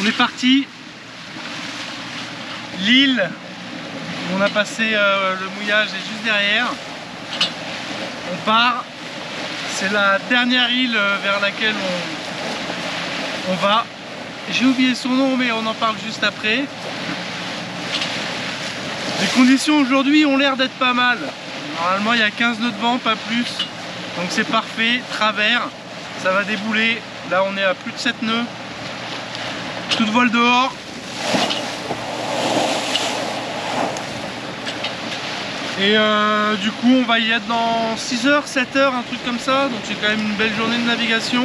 On est parti. L'île où on a passé le mouillage est juste derrière. On part. C'est la dernière île vers laquelle on va. J'ai oublié son nom, mais on en parle juste après. Les conditions aujourd'hui ont l'air d'être pas mal. Normalement il y a 15 nœuds de vent, pas plus. Donc c'est parfait, travers, ça va débouler. Là on est à plus de 7 nœuds. Tout de voile dehors. Et du coup on va y être dans 6 heures, 7 heures, un truc comme ça. Donc c'est quand même une belle journée de navigation.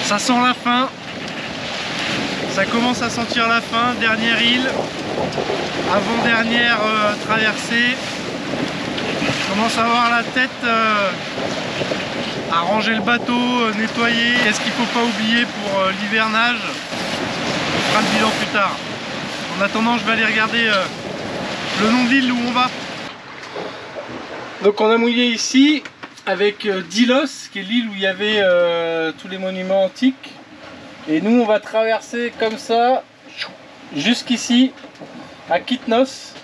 Ça sent la fin. Ça commence à sentir la fin. Dernière île. Avant-dernière traversée. Je commence à avoir la tête à ranger le bateau, nettoyer. Est-ce qu'il ne faut pas oublier pour l'hivernage? On fera le bilan plus tard. En attendant, je vais aller regarder le nom de l'île où on va. Donc on a mouillé ici avec Delos, qui est l'île où il y avait tous les monuments antiques. Et nous on va traverser comme ça jusqu'ici à Kitnos.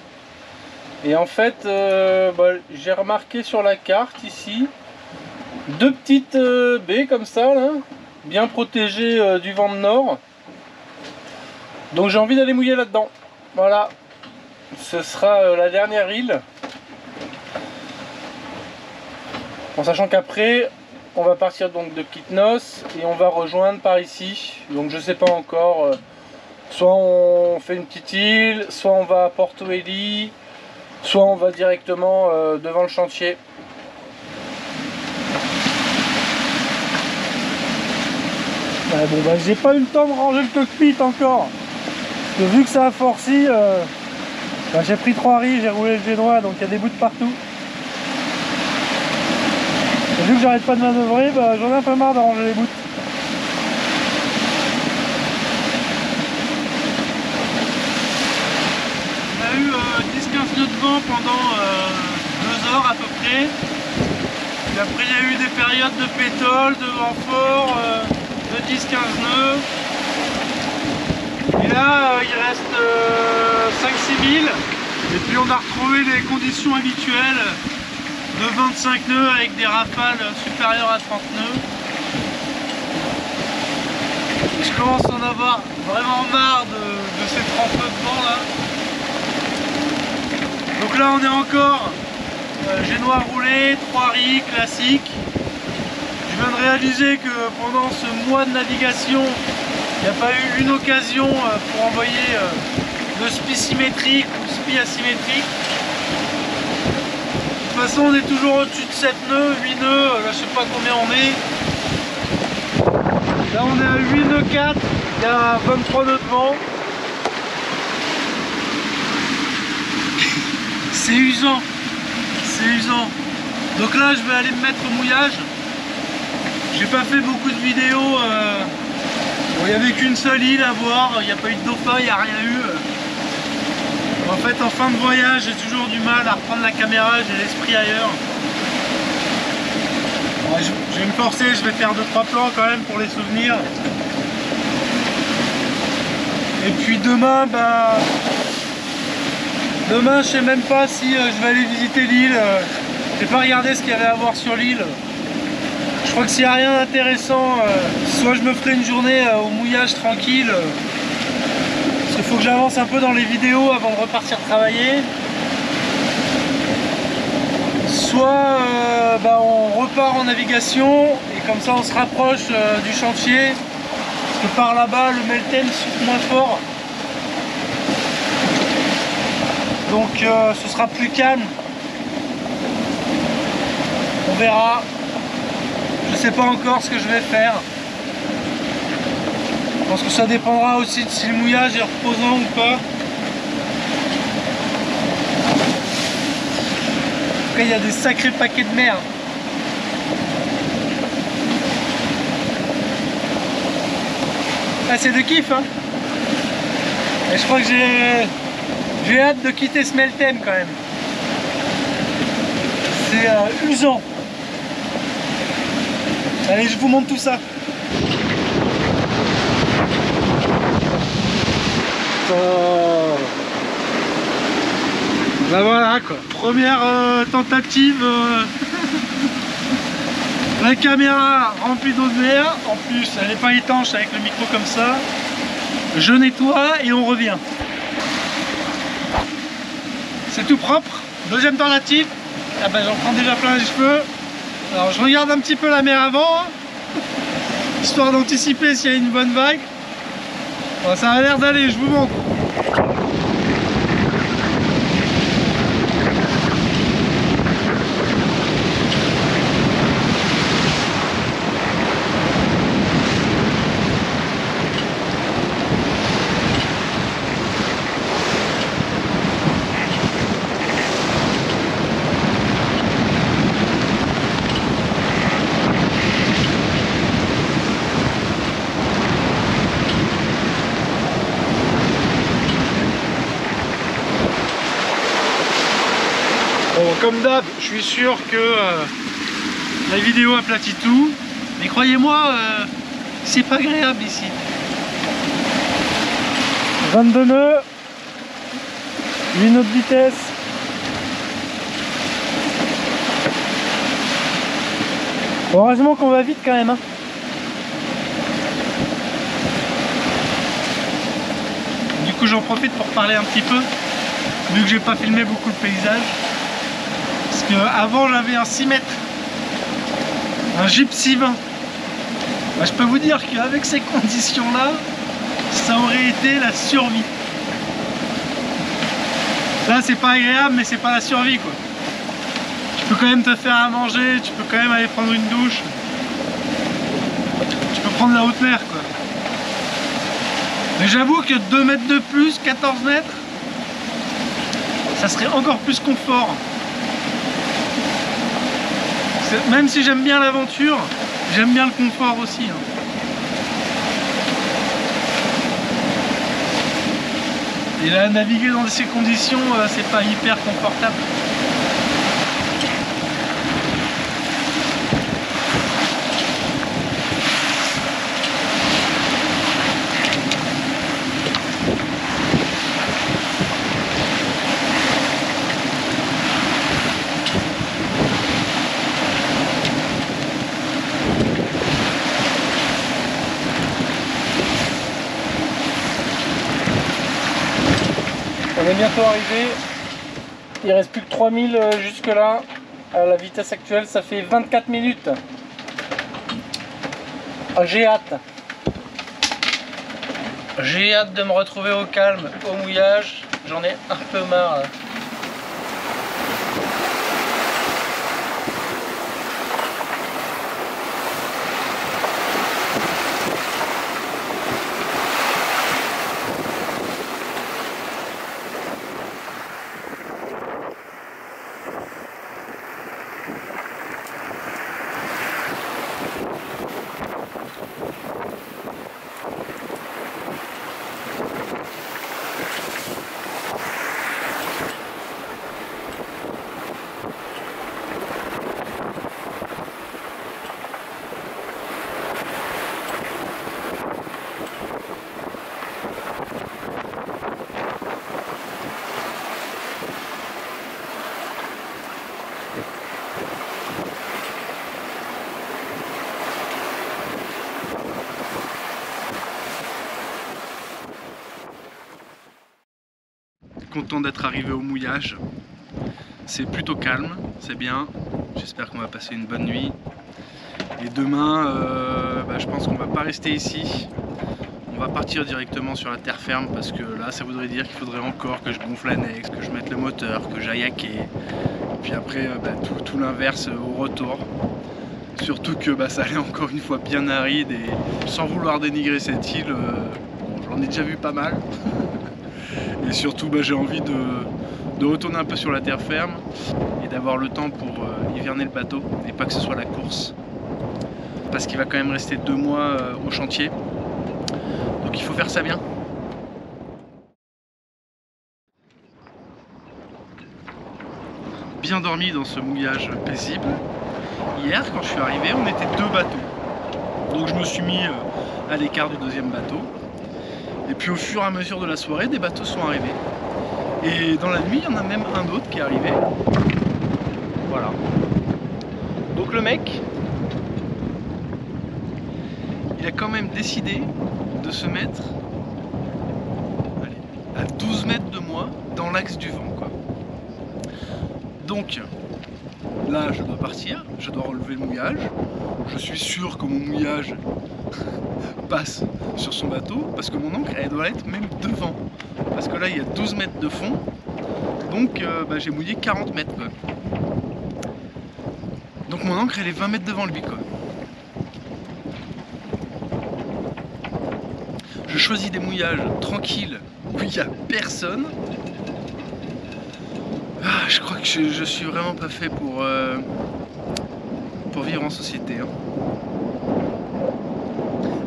Et en fait j'ai remarqué sur la carte ici deux petites baies comme ça là, bien protégées du vent de nord. Donc j'ai envie d'aller mouiller là-dedans. Voilà, ce sera la dernière île, en sachant qu'après on va partir donc de Kitnos et on va rejoindre par ici. Donc je sais pas encore, soit on fait une petite île, soit on va à Porto Eli, soit on va directement devant le chantier. Ouais, bon bah j'ai pas eu le temps de ranger le cockpit encore. Parce que vu que ça a forci, bah, j'ai pris 3 riz, j'ai roulé le génois, donc il y a des bouts de partout. Et vu que j'arrête pas de manœuvrer, bah, j'en ai un peu marre de ranger les bouts. On a eu 10-15 nœuds de vent pendant 2 heures à peu près. Et après il y a eu des périodes de pétole, de vent fort, de 10-15 nœuds. Et là il reste 5-6 milles. Et puis on a retrouvé les conditions habituelles de 25 nœuds avec des rafales supérieures à 30 nœuds. Et je commence à en avoir vraiment marre de ces 30 nœuds de vent là. Donc là on est encore génois roulé, 3 riz classique. Je viens de réaliser que pendant ce mois de navigation, il n'y a pas eu une occasion pour envoyer de spi symétrique ou spi asymétrique. De toute façon on est toujours au-dessus de 7 nœuds, 8 nœuds, là je sais pas combien on est. Là on est à 8 nœuds 4, il y a 23 nœuds de vent. C'est usant, c'est usant. Donc là je vais aller me mettre au mouillage. J'ai pas fait beaucoup de vidéos, bon, il n'y avait qu'une seule île à voir, il n'y a pas eu de dauphin, il n'y a rien eu. En fait en fin de voyage j'ai toujours du mal à reprendre la caméra, j'ai l'esprit ailleurs. Bon, je vais me forcer, je vais faire 2-3 plans quand même pour les souvenirs. Et puis demain, demain je sais même pas si je vais aller visiter l'île. J'ai pas regardé ce qu'il y avait à voir sur l'île. Je crois que s'il n'y a rien d'intéressant, soit je me ferai une journée au mouillage tranquille. Il faut que j'avance un peu dans les vidéos avant de repartir travailler. Soit on repart en navigation et comme ça on se rapproche du chantier. Parce que par là-bas le Meltem souffle moins fort. Donc ce sera plus calme. On verra. Je sais pas encore ce que je vais faire. Je pense que ça dépendra aussi de si le mouillage est reposant ou pas. En tout cas, il y a des sacrés paquets de mer. Ah, c'est de kiff, hein. Et je crois que j'ai hâte de quitter ce Meltem quand même. C'est usant. Allez, je vous montre tout ça. Oh. Bah voilà quoi, première tentative. La caméra remplie d'eau de mer, en plus elle n'est pas étanche avec le micro comme ça. Je nettoie et on revient. C'est tout propre. Deuxième tentative. Ah ben, j'en prends déjà plein les cheveux. Alors je regarde un petit peu la mer avant, histoire d'anticiper s'il y a une bonne vague. Bon, ça a l'air d'aller, je vous montre. Bon, comme d'hab, je suis sûr que la vidéo aplatit tout, mais croyez-moi, c'est pas agréable ici. 22 nœuds, 8 nœuds de vitesse. Bon, heureusement qu'on va vite quand même. Hein. Du coup, j'en profite pour parler un petit peu, vu que j'ai pas filmé beaucoup le paysage. Parce qu'avant j'avais un 6 mètres, un Gypsy 20. Bah, je peux vous dire qu'avec ces conditions là, ça aurait été la survie. Là c'est pas agréable mais c'est pas la survie quoi. Tu peux quand même te faire à manger, tu peux quand même aller prendre une douche. Tu peux prendre la haute mer quoi. Mais j'avoue que 2 mètres de plus, 14 mètres, ça serait encore plus confort. Même si j'aime bien l'aventure, j'aime bien le confort aussi. Hein. Et là, naviguer dans ces conditions, c'est pas hyper confortable. On est bientôt arrivé, il reste plus que 3000 jusque là. À la vitesse actuelle ça fait 24 minutes. J'ai hâte. J'ai hâte de me retrouver au calme, au mouillage. J'en ai un peu marre. Content d'être arrivé au mouillage. C'est plutôt calme, c'est bien. J'espère qu'on va passer une bonne nuit. Et demain, je pense qu'on va pas rester ici. On va partir directement sur la terre ferme parce que là, ça voudrait dire qu'il faudrait encore que je gonfle l'annexe, que je mette le moteur, que j'aille à quai. Puis après, tout l'inverse au retour. Surtout que ça allait encore une fois bien aride et sans vouloir dénigrer cette île, j'en ai déjà vu pas mal. Et surtout j'ai envie de retourner un peu sur la terre ferme et d'avoir le temps pour hiverner le bateau et pas que ce soit la course. Parce qu'il va quand même rester 2 mois au chantier. Donc il faut faire ça bien. Bien dormi dans ce mouillage paisible. Hier quand je suis arrivé on était 2 bateaux. Donc je me suis mis à l'écart du 2e bateau. Et puis au fur et à mesure de la soirée, des bateaux sont arrivés. Et dans la nuit, il y en a même un autre qui est arrivé. Voilà. Donc le mec, il a quand même décidé de se mettre à 12 mètres de moi dans l'axe du vent, quoi. Donc là, je dois partir, je dois relever le mouillage. Je suis sûr que mon mouillage passe sur son bateau parce que mon ancre, elle doit être même devant. Parce que là, il y a 12 mètres de fond. Donc j'ai mouillé 40 mètres, quoi. Donc mon ancre, elle est 20 mètres devant lui, quoi. Je choisis des mouillages tranquilles où il n'y a personne. Ah, je crois que je suis vraiment pas fait pour vivre en société. Hein.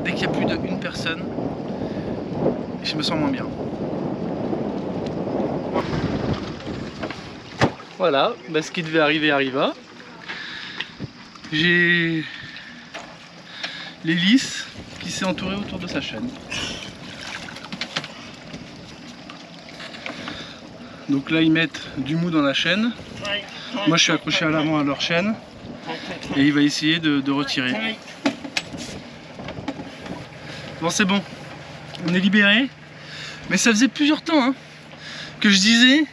Dès qu'il y a plus d'une personne, je me sens moins bien. Voilà, bah, ce qui devait arriver arriva. J'ai l'hélice qui s'est entourée autour de sa chaîne. Donc là ils mettent du mou dans la chaîne. Moi je suis accroché à l'avant à leur chaîne. Et il va essayer de retirer. Bon c'est bon, on est libéré. Mais ça faisait plusieurs temps hein, que je disais,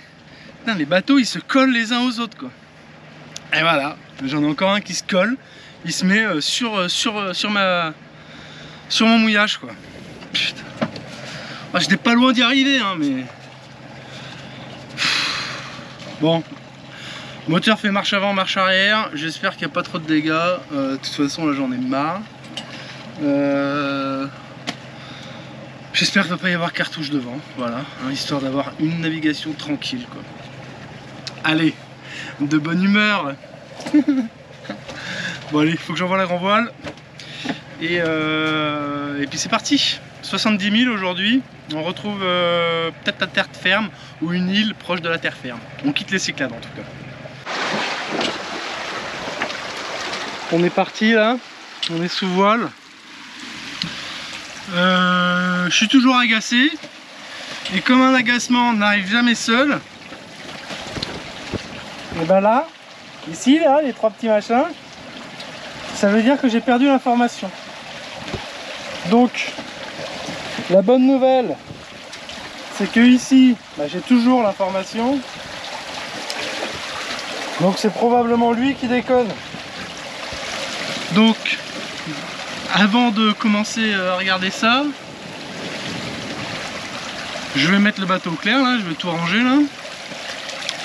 putain, les bateaux ils se collent les uns aux autres quoi. Et voilà, j'en ai encore un qui se colle. Il se met sur mon mouillage quoi. Putain. Ah, j'étais pas loin d'y arriver hein, mais... Bon, moteur fait marche avant, marche arrière. J'espère qu'il n'y a pas trop de dégâts. De toute façon, là j'en ai marre. J'espère qu'il ne va pas y avoir cartouche devant. Voilà, hein, histoire d'avoir une navigation tranquille quoi. Allez, de bonne humeur. Bon allez, il faut que j'envoie la grand voile. Et puis c'est parti. 70 000 aujourd'hui. On retrouve peut-être la terre ferme ou une île proche de la terre ferme. On quitte les Cyclades en tout cas. On est parti là. On est sous voile. Je suis toujours agacé. Et comme un agacement n'arrive jamais seul. Et ben là, ici là, les trois petits machins, ça veut dire que j'ai perdu l'information. Donc, la bonne nouvelle, c'est que ici, j'ai toujours l'information. Donc c'est probablement lui qui déconne. Donc, avant de commencer à regarder ça, je vais mettre le bateau au clair là, je vais tout ranger là.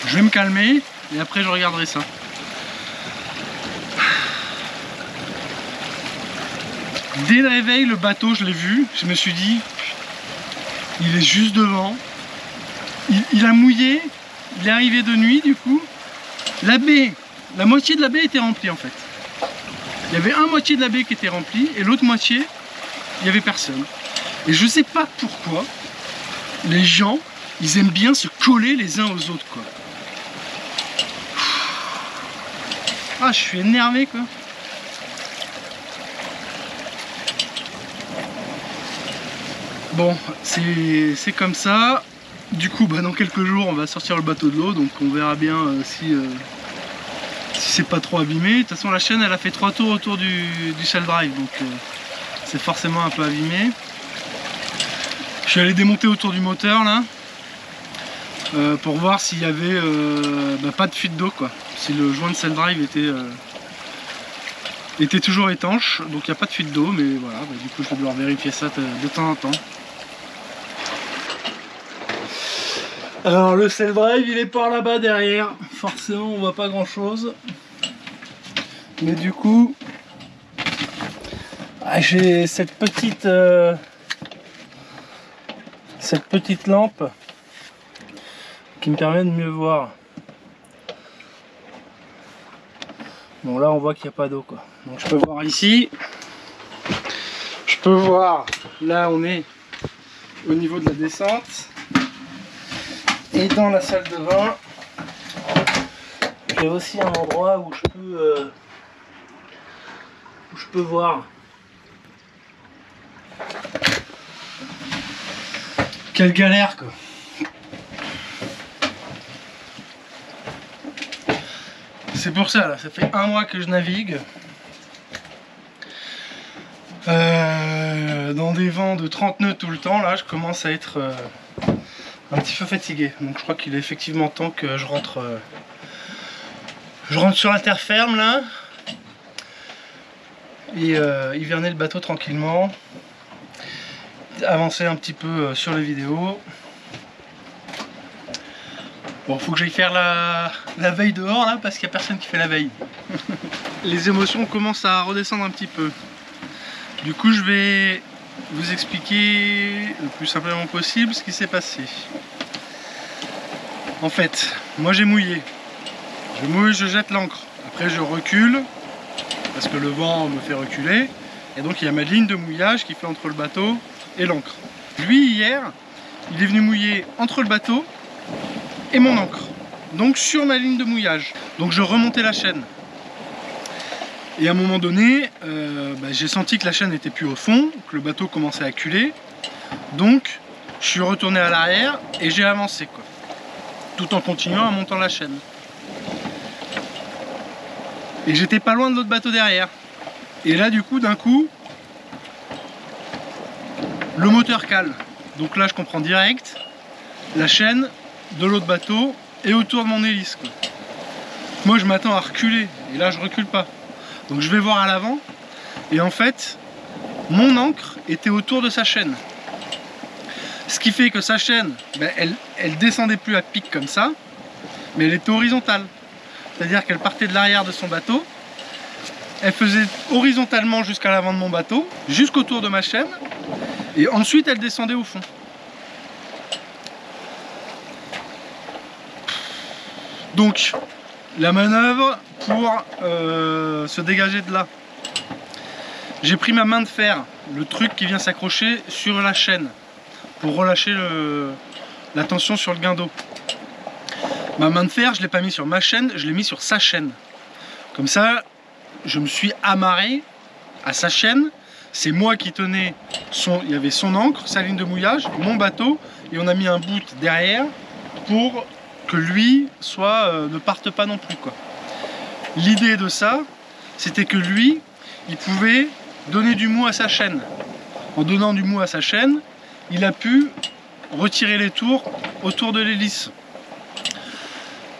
Je vais me calmer et après je regarderai ça. Dès le réveil, le bateau, je l'ai vu, je me suis dit, il est juste devant. Il a mouillé, il est arrivé de nuit du coup. La baie, la moitié de la baie était remplie en fait. Il y avait un moitié de la baie qui était remplie et l'autre moitié, il n'y avait personne. Et je sais pas pourquoi, les gens, ils aiment bien se coller les uns aux autres quoi. Ah, je suis énervé quoi. Bon, c'est comme ça. Du coup, dans quelques jours, on va sortir le bateau de l'eau, donc on verra bien si c'est pas trop abîmé. De toute façon, la chaîne, elle a fait 3 tours autour du sail drive, donc c'est forcément un peu abîmé. Je suis allé démonter autour du moteur là, pour voir s'il y avait pas de fuite d'eau quoi. Si le joint de sail drive était toujours étanche, donc il n'y a pas de fuite d'eau, mais voilà, du coup je vais devoir vérifier ça de temps en temps. Alors le sail drive il est par là-bas derrière, forcément on voit pas grand chose, mais du coup j'ai cette petite lampe qui me permet de mieux voir. Bon là on voit qu'il n'y a pas d'eau quoi. Donc je peux voir ici, je peux voir là on est au niveau de la descente. Et dans la salle de bain, j'ai aussi un endroit où je peux voir. Quelle galère quoi. C'est pour ça là, ça fait 1 mois que je navigue. Dans des vents de 30 nœuds tout le temps, là je commence à être un petit peu fatigué. Donc je crois qu'il est effectivement temps que je rentre sur la terre ferme là. Et hiverner le bateau tranquillement. Avancer un petit peu sur les vidéos. Bon, faut que j'aille faire la veille dehors là parce qu'il n'y a personne qui fait la veille. Les émotions commencent à redescendre un petit peu. Du coup, je vais vous expliquer le plus simplement possible ce qui s'est passé. En fait, moi j'ai mouillé. Je mouille, je jette l'ancre. Après, je recule parce que le vent me fait reculer. Et donc, il y a ma ligne de mouillage qui fait entre le bateau et l'ancre. Lui, hier, il est venu mouiller entre le bateau et mon ancre. Donc, sur ma ligne de mouillage. Donc, je remontais la chaîne. Et à un moment donné, j'ai senti que la chaîne n'était plus au fond, que le bateau commençait à culer. Donc, je suis retourné à l'arrière et j'ai avancé, quoi. Tout en continuant à monter la chaîne. Et j'étais pas loin de l'autre bateau derrière. Et là, du coup, d'un coup, le moteur cale. Donc là, je comprends direct, la chaîne de l'autre bateau est autour de mon hélice, quoi. Moi, je m'attends à reculer. Et là, je recule pas. Donc je vais voir à l'avant, et en fait, mon ancre était autour de sa chaîne. Ce qui fait que sa chaîne, elle descendait plus à pic comme ça, mais elle était horizontale. C'est-à-dire qu'elle partait de l'arrière de son bateau, elle faisait horizontalement jusqu'à l'avant de mon bateau, jusqu'autour de ma chaîne, et ensuite elle descendait au fond. Donc, la manœuvre pour se dégager de là. J'ai pris ma main de fer, le truc qui vient s'accrocher sur la chaîne pour relâcher la tension sur le guindeau. Ma main de fer, je ne l'ai pas mis sur ma chaîne, je l'ai mis sur sa chaîne. Comme ça, je me suis amarré à sa chaîne. C'est moi qui tenais il y avait son ancre, sa ligne de mouillage, mon bateau, et on a mis un bout derrière pour que lui ne parte pas non plus, quoi. L'idée de ça, c'était que lui, il pouvait donner du mou à sa chaîne. En donnant du mou à sa chaîne, il a pu retirer les tours autour de l'hélice.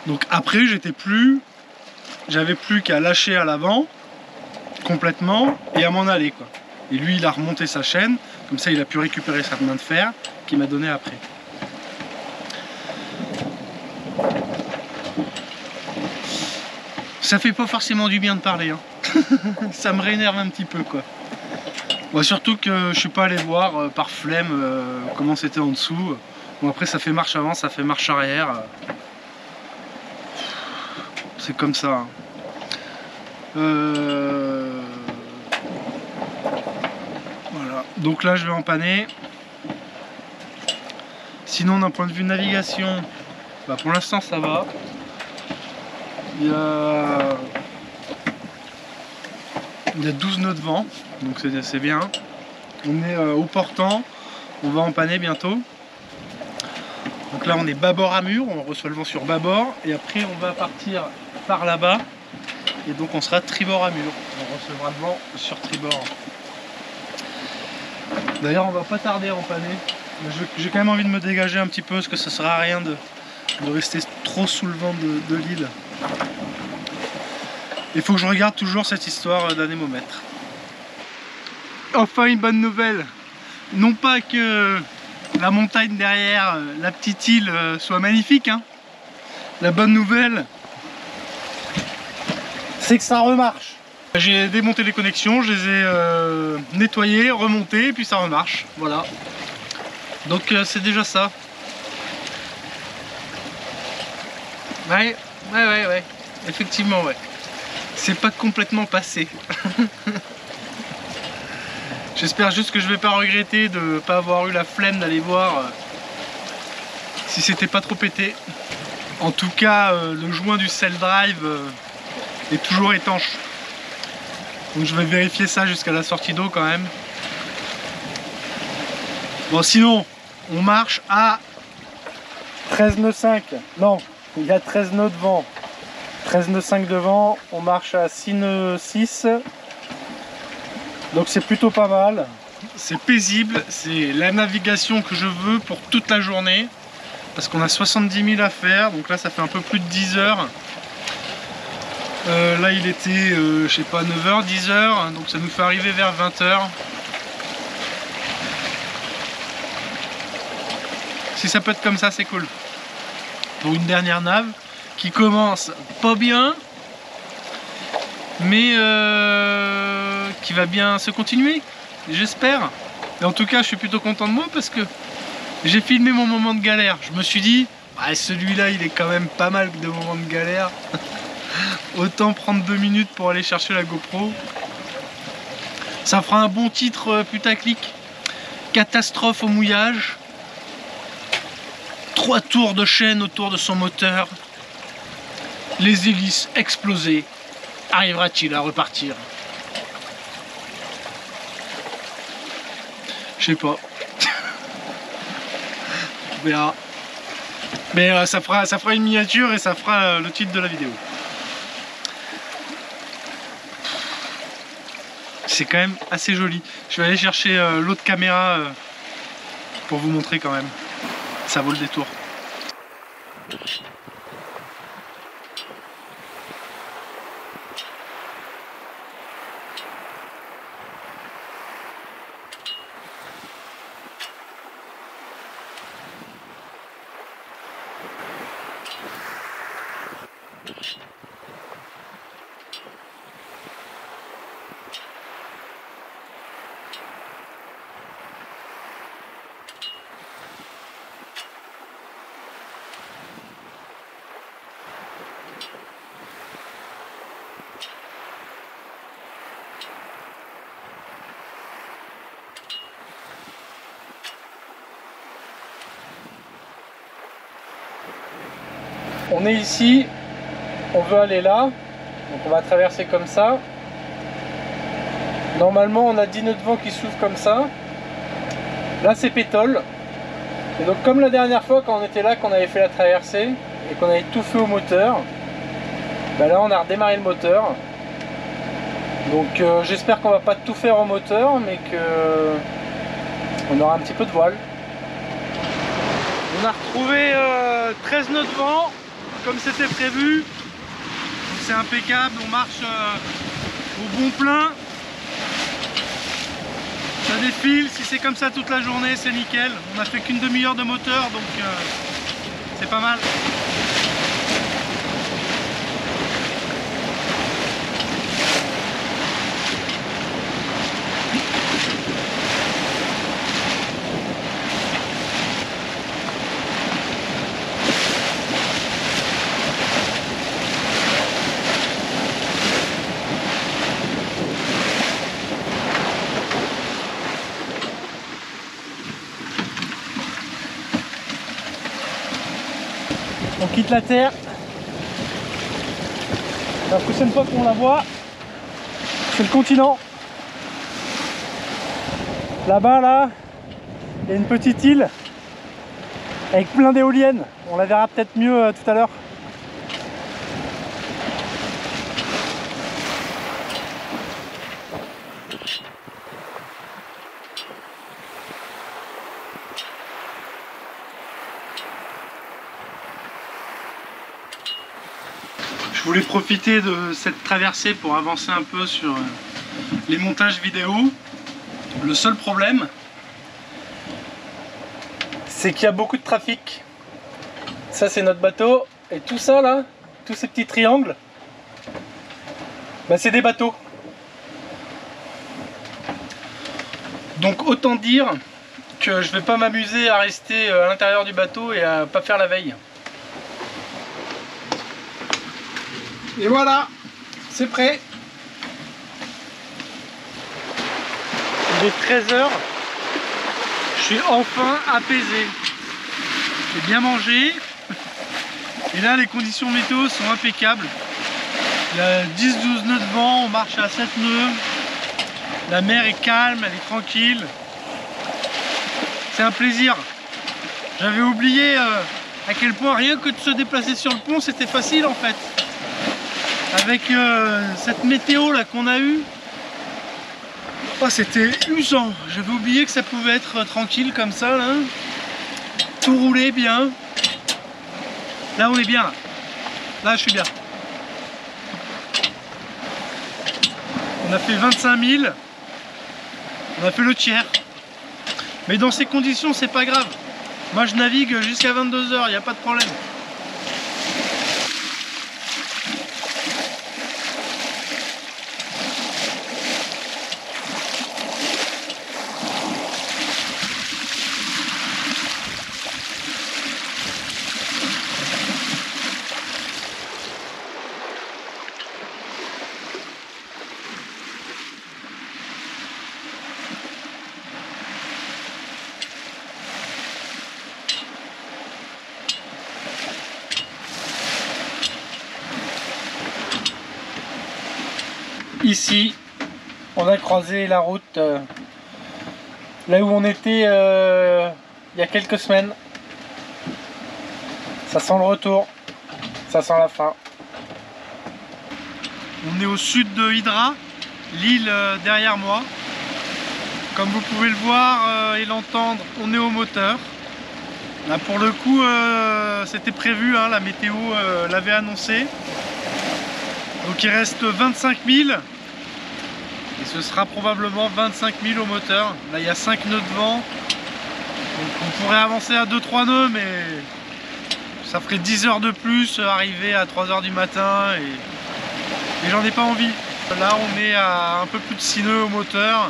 Donc après, j'avais plus qu'à lâcher à l'avant complètement et à m'en aller, quoi. Et lui, il a remonté sa chaîne, comme ça il a pu récupérer sa main de fer qu'il m'a donné après. Ça fait pas forcément du bien de parler, hein. Ça me réénerve un petit peu, quoi. Bon, surtout que je suis pas allé voir par flemme comment c'était en dessous. Bon, après ça fait marche avant, ça fait marche arrière. C'est comme ça, hein. Voilà. Donc là je vais empanner. Sinon d'un point de vue navigation, pour l'instant ça va. Il y a 12 nœuds de vent, donc c'est bien. On est au portant, on va empanner bientôt. Donc là on est bâbord à mur, on reçoit le vent sur bâbord, et après on va partir par là-bas, et donc on sera tribord à mur. On recevra le vent sur tribord. D'ailleurs on va pas tarder à empanner. J'ai quand même envie de me dégager un petit peu, parce que ça sert à rien de rester trop sous le vent de l'île. Il faut que je regarde toujours cette histoire d'anémomètre. Enfin une bonne nouvelle. Non pas que la montagne derrière la petite île soit magnifique, hein. La bonne nouvelle, c'est que ça remarche. J'ai démonté les connexions, je les ai nettoyées, remontées, et puis ça remarche. Voilà. Donc c'est déjà ça. Ouais. Effectivement, ouais. C'est pas complètement passé. J'espère juste que je vais pas regretter de pas avoir eu la flemme d'aller voir si c'était pas trop pété. En tout cas, le joint du Cell Drive est toujours étanche. Donc je vais vérifier ça jusqu'à la sortie d'eau quand même. Bon, sinon, On marche à 13 nœuds 5. Non, il y a 13 nœuds de vent. 13 nœuds 5 de vent. On marche à 6 nœuds 6. Donc c'est plutôt pas mal. C'est paisible. C'est la navigation que je veux pour toute la journée. Parce qu'on a 70 000 à faire. Donc là, ça fait un peu plus de 10 heures. Là, il était, je sais pas, 9 h, 10 h. Donc ça nous fait arriver vers 20 h. Si ça peut être comme ça, c'est cool. Pour une dernière nave qui commence pas bien, mais qui va bien se continuer, j'espère. Et en tout cas, je suis plutôt content de moi parce que j'ai filmé mon moment de galère. Je me suis dit, bah, celui-là, il est quand même pas mal de moments de galère. Autant prendre 2 minutes pour aller chercher la GoPro. Ça fera un bon titre putaclic. Catastrophe au mouillage. 3 tours de chaîne autour de son moteur. Les hélices explosées. Arrivera-t-il à repartir? Je sais pas. On verra. Mais ça fera une miniature et ça fera le titre de la vidéo. C'est quand même assez joli. Je vais aller chercher l'autre caméra pour vous montrer quand même. Ça vaut le détour. On est ici, on veut aller là, donc on va traverser comme ça. Normalement on a 10 nœuds de vent qui s'ouvrent comme ça. Là c'est pétole. Et donc comme la dernière fois quand on était là, qu'on avait fait la traversée et qu'on avait tout fait au moteur, ben là on a redémarré le moteur. Donc j'espère qu'on va pas tout faire au moteur, mais que on aura un petit peu de voile. On a retrouvé 13 nœuds de vent comme c'était prévu. C'est impeccable, on marche au bon plein. Ça défile, si c'est comme ça toute la journée, c'est nickel. On a fait qu'une demi-heure de moteur, donc c'est pas mal. On quitte la terre. La prochaine fois qu'on la voit, c'est le continent. Là-bas, là, il y a une petite île avec plein d'éoliennes. On la verra peut-être mieux tout à l'heure. Je voulais profiter de cette traversée pour avancer un peu sur les montages vidéo. Le seul problème, c'est qu'il y a beaucoup de trafic. Ça c'est notre bateau, et tout ça là, tous ces petits triangles, bah, c'est des bateaux. Donc autant dire que je vais pas m'amuser à rester à l'intérieur du bateau et à pas faire la veille. Et voilà, c'est prêt. Il est 13 h. Je suis enfin apaisé. J'ai bien mangé. Et là, les conditions météo sont impeccables. Il y a 10-12 nœuds de vent, on marche à 7 nœuds. La mer est calme, elle est tranquille. C'est un plaisir. J'avais oublié à quel point rien que de se déplacer sur le pont c'était facile en fait. Avec cette météo là qu'on a eue, oh, c'était usant. J'avais oublié que ça pouvait être tranquille comme ça là. Tout roulait bien. Là on est bien. Là je suis bien. On a fait 25 000. On a fait le tiers. Mais dans ces conditions c'est pas grave. Moi je navigue jusqu'à 22 h, il n'y a pas de problème. Ici, on a croisé la route là où on était il y a quelques semaines. Ça sent le retour, ça sent la fin. On est au sud de Hydra, l'île derrière moi. Comme vous pouvez le voir et l'entendre, on est au moteur. Là pour le coup, c'était prévu, hein, la météo l'avait annoncé. Donc il reste 25 000. Et ce sera probablement 25 000 au moteur. Là il y a 5 nœuds de vent. Donc on pourrait avancer à 2-3 nœuds, mais ça ferait 10 heures de plus, arriver à 3 h du matin et j'en ai pas envie. Là on est à un peu plus de 6 nœuds au moteur.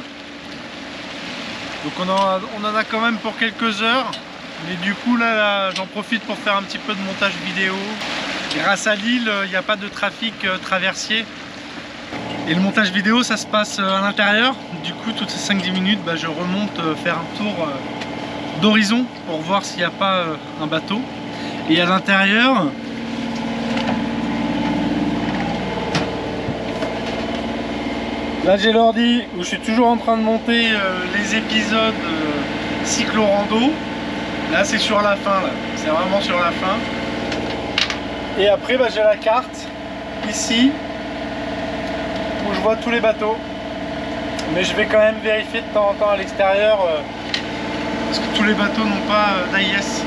Donc on en a quand même pour quelques heures. Mais du coup là j'en profite pour faire un petit peu de montage vidéo. Grâce à l'île, il n'y a pas de trafic traversier. Et le montage vidéo ça se passe à l'intérieur. Du coup toutes ces 5-10 minutes je remonte faire un tour d'horizon pour voir s'il n'y a pas un bateau. Et à l'intérieur, là j'ai l'ordi où je suis toujours en train de monter les épisodes cyclo-rando. Là c'est sur la fin, c'est vraiment sur la fin. Et après j'ai la carte ici où je vois tous les bateaux. Mais je vais quand même vérifier de temps en temps à l'extérieur parce que tous les bateaux n'ont pas d'AIS.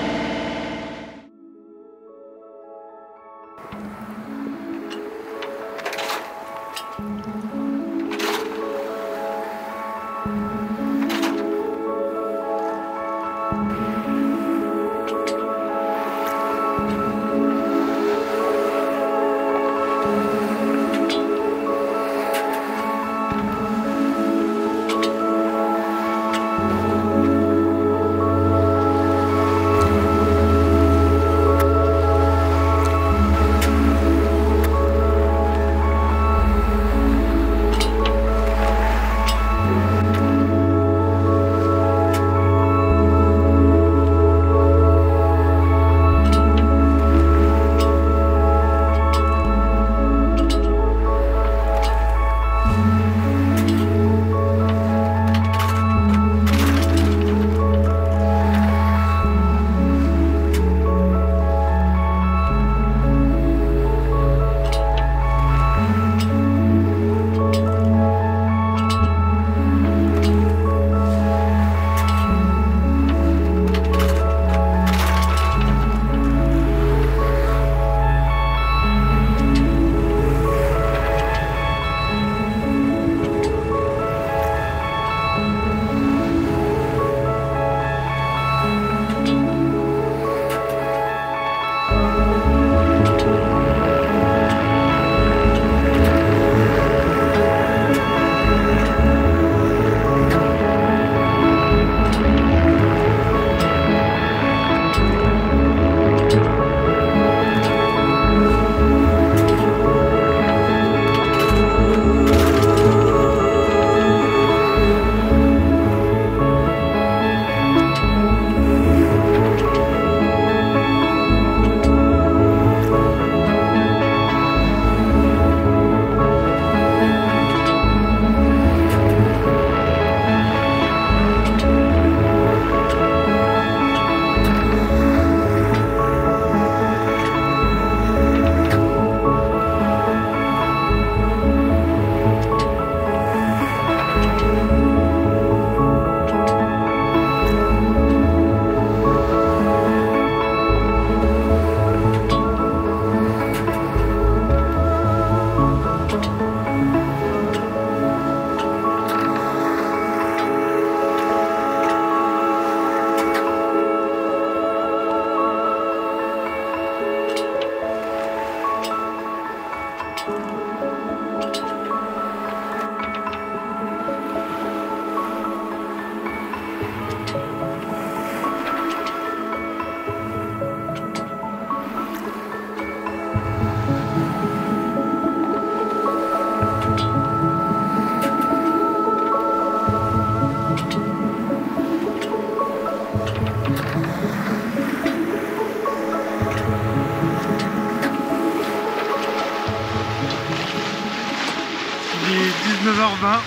fin.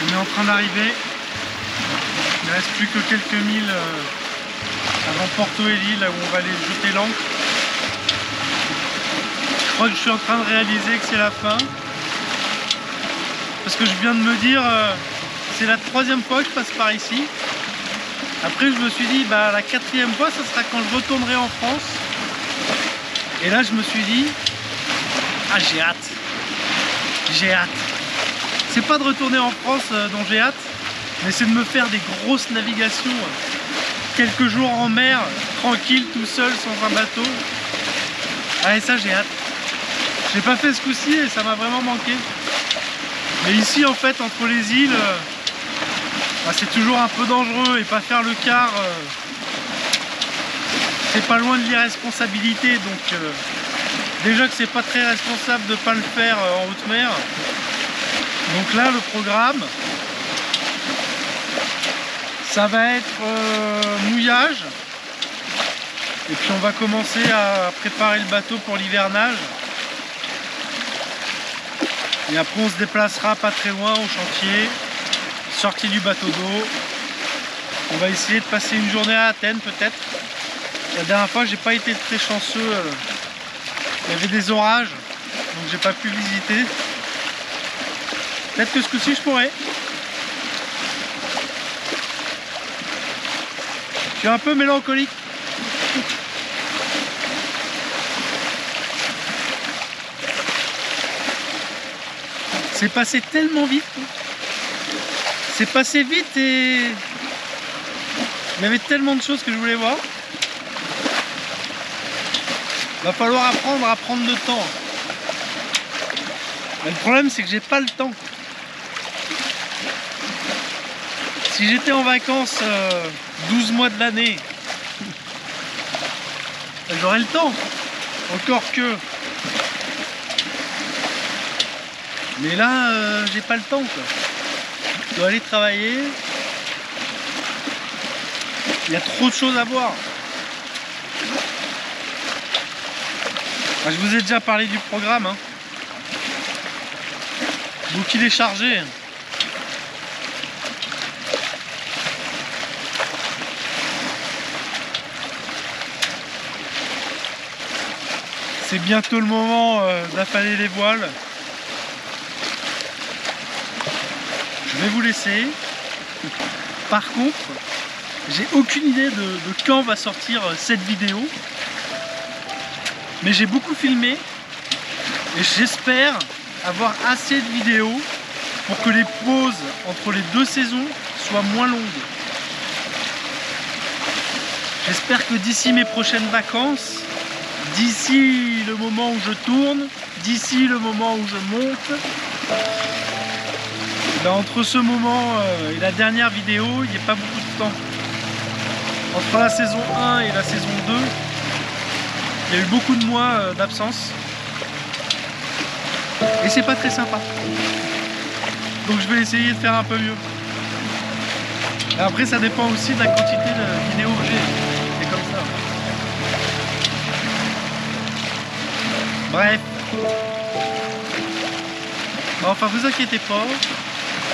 On est en train d'arriver. Il ne reste plus que quelques milles avant Porto Heli, là où on va aller jeter l'ancre. Je crois que je suis en train de réaliser que c'est la fin. Parce que je viens de me dire, c'est la 3e fois que je passe par ici. Après je me suis dit, bah la 4e fois, ça sera quand je retournerai en France. Et là je me suis dit, ah j'ai hâte. J'ai hâte. C'est pas de retourner en France dont j'ai hâte, mais c'est de me faire des grosses navigations. Quelques jours en mer, tranquille, tout seul, sans un bateau. Ah et ça j'ai hâte. Je l'ai pas fait ce coup-ci et ça m'a vraiment manqué. Mais ici en fait, entre les îles, bah, c'est toujours un peu dangereux et pas faire le quart, c'est pas loin de l'irresponsabilité. Donc déjà que c'est pas très responsable de pas le faire en haute mer. Donc là le programme, ça va être mouillage. Et puis on va commencer à préparer le bateau pour l'hivernage. Et après on se déplacera pas très loin au chantier, sortie du bateau d'eau. On va essayer de passer une journée à Athènes peut-être. La dernière fois j'ai pas été très chanceux, il y avait des orages, donc j'ai pas pu visiter. Peut-être que ce coup-ci je pourrais. Je suis un peu mélancolique. C'est passé tellement vite. C'est passé vite et il y avait tellement de choses que je voulais voir. Va falloir apprendre à prendre le temps. Mais le problème c'est que j'ai pas le temps. Si j'étais en vacances 12 mois de l'année, j'aurais le temps. Encore que. Mais là, j'ai pas le temps quoi. Je dois aller travailler. Il y a trop de choses à voir. Ah, je vous ai déjà parlé du programme. Hein. Donc il est chargé. C'est bientôt le moment d'affaler les voiles. Je vais vous laisser. Par contre, j'ai aucune idée de quand va sortir cette vidéo. Mais j'ai beaucoup filmé et j'espère avoir assez de vidéos pour que les pauses entre les 2 saisons soient moins longues. J'espère que d'ici mes prochaines vacances, d'ici le moment où je tourne, d'ici le moment où je monte, ben entre ce moment et la dernière vidéo, il n'y a pas beaucoup de temps. Entre la saison 1 et la saison 2, il y a eu beaucoup de mois d'absence. Et c'est pas très sympa. Donc je vais essayer de faire un peu mieux. Et après ça dépend aussi de la quantité de vidéos que j'ai. C'est comme ça. Bref. Bon, enfin vous inquiétez pas.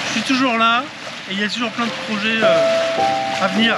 Je suis toujours là. Et il y a toujours plein de projets à venir.